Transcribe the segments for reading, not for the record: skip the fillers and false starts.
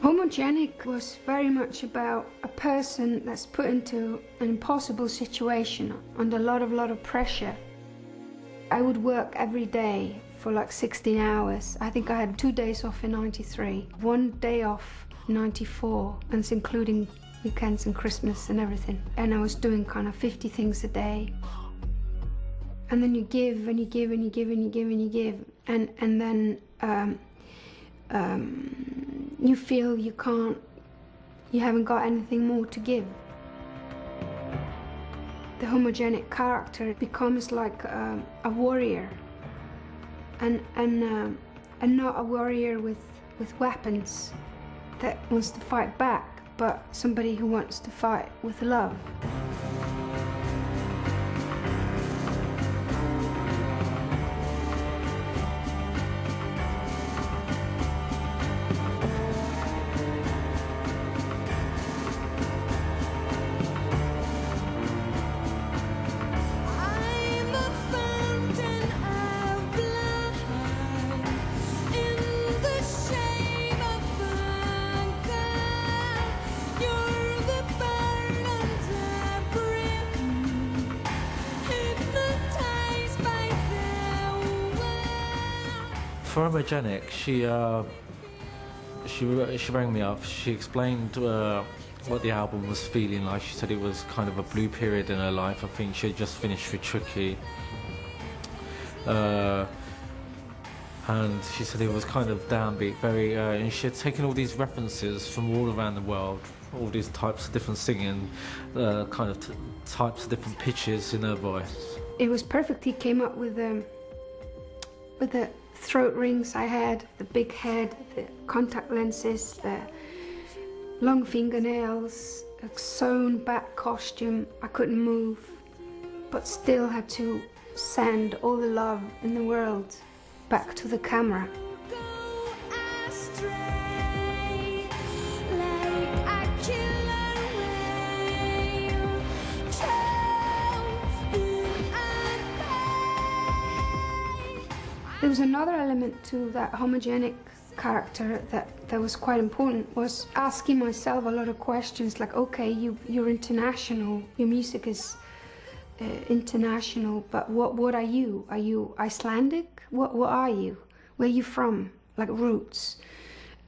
Homogenic was very much about a person that's put into an impossible situation under a lot of pressure. I would work every day for like 16 hours. I think I had 2 days off in '93, 1 day off in '94, and it's including weekends and Christmas and everything. And I was doing kind of 50 things a day. And then you give and you give and you give and you give and you give, and then you feel you haven't got anything more to give. The homogenic character becomes like a warrior, and not a warrior with weapons that wants to fight back, but somebody who wants to fight with love. For Homogenic, she rang me up. She explained what the album was feeling like. She said it was kind of a blue period in her life. I think she had just finished with Tricky, and she said it was kind of downbeat, very. And she had taken all these references from all around the world, all these types of different singing, kind of types of different pitches in her voice. It was perfect. He came up with the throat rings I had, the big head, the contact lenses, the long fingernails, a sewn back costume. I couldn't move, but still had to send all the love in the world back to the camera. There was another element to that homogenic character that was quite important, was asking myself a lot of questions like, okay, you're international, your music is international, but what are you? Are you Icelandic? What are you? Where are you from? Like roots.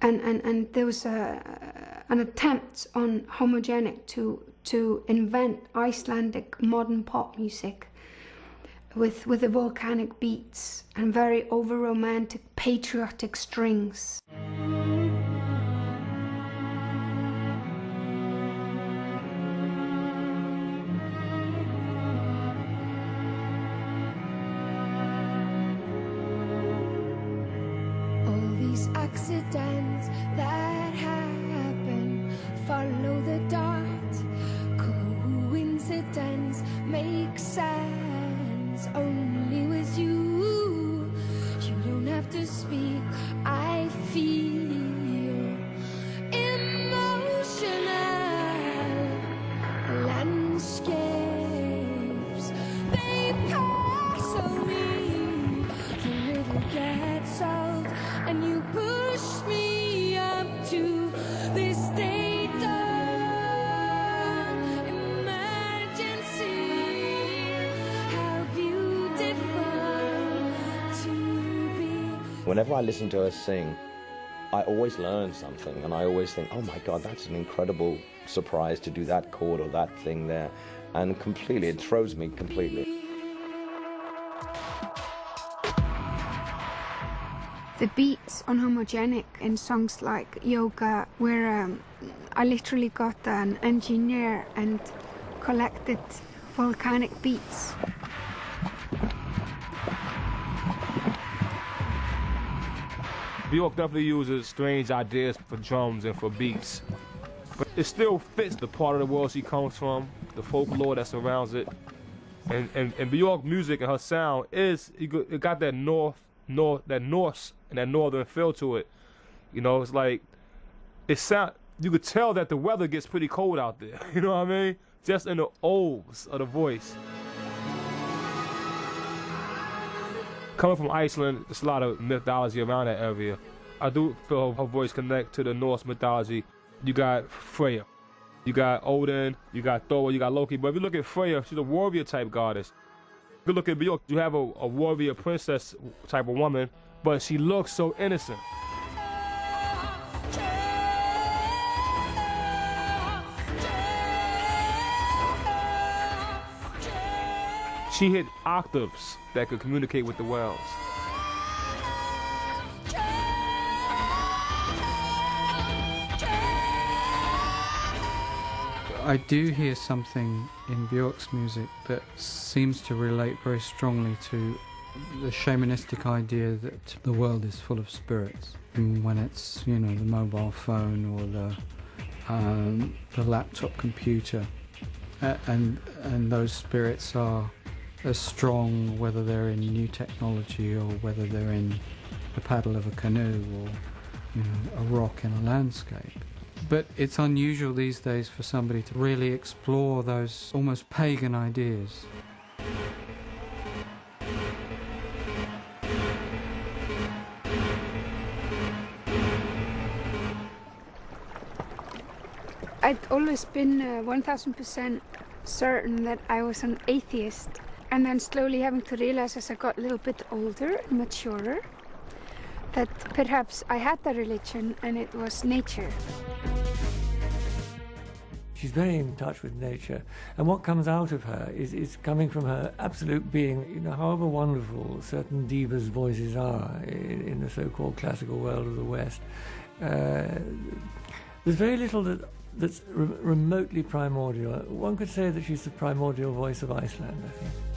And there was an attempt on homogenic to invent Icelandic modern pop music with the volcanic beats and very over-romantic, patriotic strings. All these accidents that happen, follow the dot. Coincidence makes sense only with you. You don't have to speak. I feel emotional landscapes. They pass away. The riddle gets solved, and you push me up to this state of emergency. How beautiful to be. Whenever I listen to her sing, I always learn something, and I always think, oh my God, that's an incredible surprise to do that chord or that thing there. And completely, it throws me completely. The beats on homogenic in songs like Yoga, where I literally got an engineer and collected volcanic beats. Björk definitely uses strange ideas for drums and for beats, but it still fits the part of the world she comes from, the folklore that surrounds it. And Björk music and her sound it got that Norse and that northern feel to it. You know, it's like you could tell that the weather gets pretty cold out there. You know what I mean? Just in the O's of the voice. Coming from Iceland, there's a lot of mythology around that area. I do feel her voice connect to the Norse mythology. You got Freya, you got Odin, you got Thor, you got Loki. But if you look at Freya, she's a warrior type goddess. If you look at Björk, you have a warrior princess type of woman, but she looks so innocent. She hit octaves that could communicate with the whales. I do hear something in Björk's music that seems to relate very strongly to the shamanistic idea that the world is full of spirits. And when it's, you know, the mobile phone or the laptop computer, and those spirits are as strong whether they're in new technology or whether they're in the paddle of a canoe or, you know, a rock in a landscape. But it's unusual these days for somebody to really explore those almost pagan ideas. I'd always been 1000% certain that I was an atheist, and then slowly having to realize as I got a little bit older and maturer that perhaps I had the religion and it was nature. She's very in touch with nature, and what comes out of her is coming from her absolute being. You know, however wonderful certain divas' voices are in the so-called classical world of the West, there's very little that's remotely primordial. One could say that she's the primordial voice of Iceland, I think.